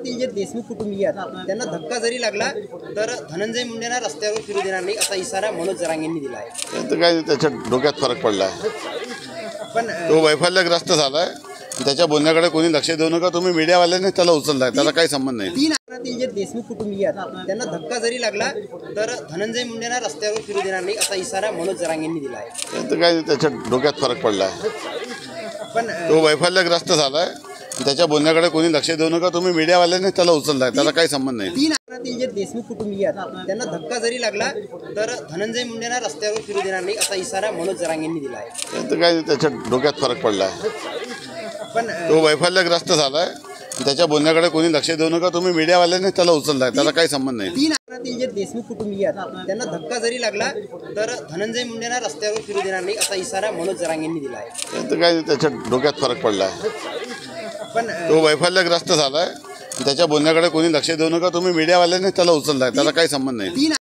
जे देशमुख कुटुंबीय आहेत त्यांना धक्का जरी लागला तर धनंजय मुंडेंना रस्त्यावर फिरू देणार नाही असा इशारा मनोज जरांगेंनी दिला आहे. तर काय त्याच्या डोक्यात फरक पडला आहे. पण तो वैफल्यग्रस्त झालाय. त्याच्या बोलण्याकडे कोणी लक्ष देऊ नका. तुम्ही मीडियावाल्यांनी त्याला उचललाय. त्याला काही संबंध नाही. 3 आकड्यातील जे देशमुख कुटुंबीय आहेत त्यांना धक्का जरी लागला तर धनंजय मुंडेंना रस्त्यावर फिरू देणार नाही असा इशारा मनोज जरांगेंनी दिला आहे. तर काय त्याच्या डोक्यात फरक पडला आहे. पण तो वैफल्यग्रस्त झालाय. त्याच्या बोलण्याकडे कोणी लक्ष देऊ नका. तुम्ही मीडियावाल्यांनी त्याला उचललाय. त्याला काही संबंध नाही. 3 आकड्यातील जे देशमुख कुटुंबीय आहेत त्यांना धक्का जरी लागला तर धनंजय मुंडेंना रस्त्यावर फिरू देणार नाही असा इशारा मनोज जरांगेंनी दिला आहे. तर काय त्याच्या डोक्यात फरक पडला आहे. पण तो वैफल्यग्रस्त झालाय. त्याच्या बोलण्याकडे कोणी लक्ष देऊ नका. तुम्ही मीडियावाल्यांनी त्याला उचललाय. त्याला काही संबंध नाही. 3 आकड्यातील जे देशमुख कुटुंबीय आहेत त्यांना धक्का जरी लागला तर धनंजय मुंडेंना रस्त्यावर फिरू देणार नाही असा इशारा मनोज जरांगेंनी दिला आहे. तर काय त्याच्या डोक्यात फरक पडला आहे. पण तो वैफल्यग्रस्त झालाय. त्याच्या बोलण्याकडे कोणी लक्ष देऊ नका. तुम्ही मीडियावाल्यांनी त्याला उचललाय. त्याला काही संबंध नाही. 3